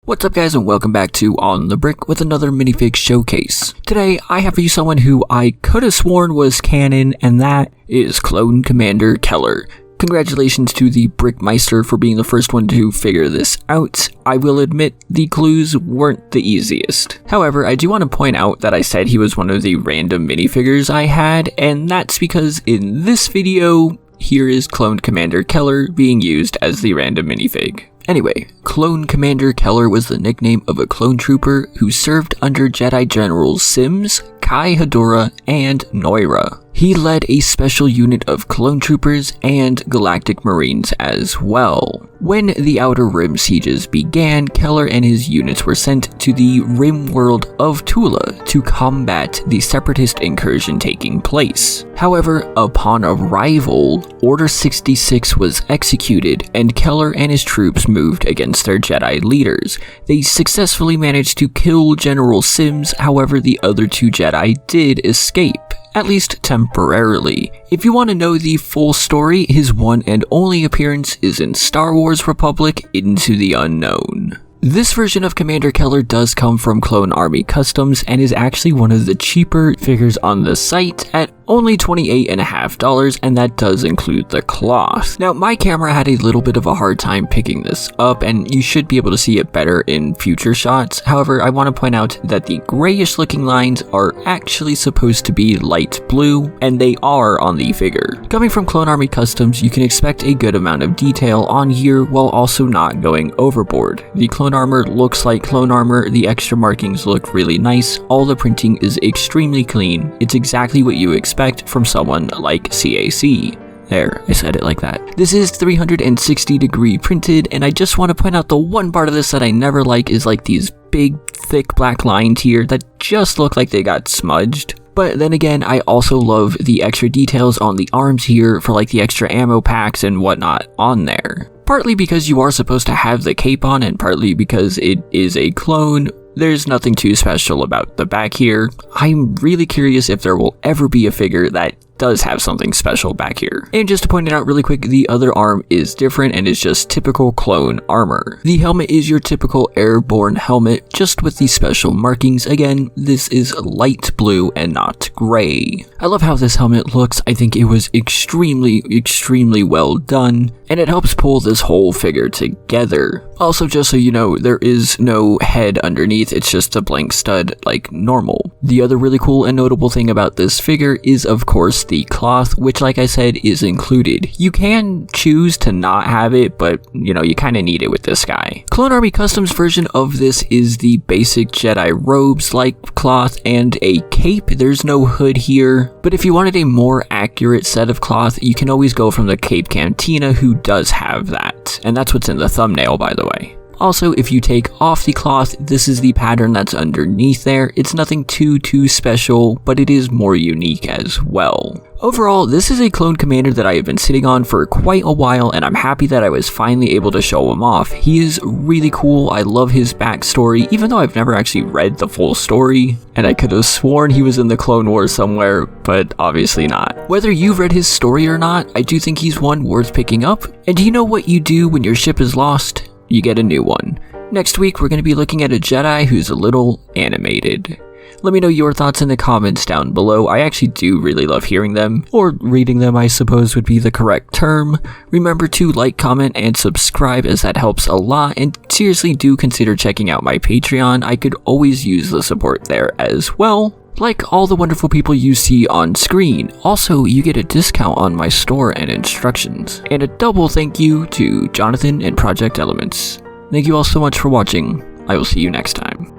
What's up guys, and welcome back to On the Brick with another minifig showcase. Today I have for you someone who I could have sworn was Canon, and that is Clone Commander Keller. Congratulations to the Brickmeister for being the first one to figure this out. I will admit the clues weren't the easiest. However, I do want to point out that I said he was one of the random minifigures I had, and that's because in this video, here is Clone Commander Keller being used as the random minifig. Anyway, Clone Commander Keller was the nickname of a clone trooper who served under Jedi Generals Sims, Kai Hedora, and Noira. He led a special unit of clone troopers and Galactic Marines as well. When the Outer Rim sieges began, Keller and his units were sent to the Rim world of Tula to combat the Separatist incursion taking place. However, upon arrival, Order 66 was executed and Keller and his troops moved against their Jedi leaders. They successfully managed to kill General Sims, however the other two Jedi did escape. At least temporarily. If you want to know the full story, his one and only appearance is in Star Wars Republic: Into the Unknown. This version of Commander Keller does come from CloneArmyCustoms and is actually one of the cheaper figures on the site at only $28.50, and that does include the cloth. Now, my camera had a little bit of a hard time picking this up, and you should be able to see it better in future shots. However, I want to point out that the grayish looking lines are actually supposed to be light blue, and they are on the figure. Coming from CloneArmyCustoms, you can expect a good amount of detail on here while also not going overboard. The clone armor looks like clone armor, the extra markings look really nice, all the printing is extremely clean. It's exactly what you expect from someone like CAC. There, I said it like that. This is 360 degree printed, and I just want to point out the one part of this that I never like is like these big, thick black lines here that just look like they got smudged. But then again, I also love the extra details on the arms here for like the extra ammo packs and whatnot on there. Partly because you are supposed to have the cape on, and partly because it is a clone. There's nothing too special about the back here. I'm really curious if there will ever be a figure that does have something special back here. And just to point it out really quick, the other arm is different and is just typical clone armor. The helmet is your typical airborne helmet, just with the special markings. Again, this is light blue and not gray. I love how this helmet looks. I think it was extremely well done, and it helps pull this whole figure together. Also, just so you know, there is no head underneath, it's just a blank stud like normal. The other really cool and notable thing about this figure is, of course, the cloth, which, like I said, is included. You can choose to not have it, but you know, you kind of need it with this guy. CloneArmyCustoms version of this is the basic Jedi robes like cloth and a cape. There's no hood here, but if you wanted a more accurate set of cloth, you can always go from the Cape Cantina, who does have that, and that's what's in the thumbnail, by the way. Also, if you take off the cloth, this is the pattern that's underneath there. It's nothing too special, but it is more unique as well. Overall, this is a clone commander that I have been sitting on for quite a while, and I'm happy that I was finally able to show him off. He is really cool. I love his backstory, even though I've never actually read the full story, and I could have sworn he was in the Clone Wars somewhere, but obviously not. Whether you've read his story or not, I do think he's one worth picking up. And do you know what you do when your ship is lost? You get a new one. Next week, we're going to be looking at a Jedi who's a little animated. Let me know your thoughts in the comments down below. I actually do really love hearing them, or reading them I suppose would be the correct term. Remember to like, comment, and subscribe, as that helps a lot, and seriously do consider checking out my Patreon. I could always use the support there as well, like all the wonderful people you see on screen. Also, you get a discount on my store and instructions. And a double thank you to Jonathan and Project Elements. Thank you all so much for watching. I will see you next time.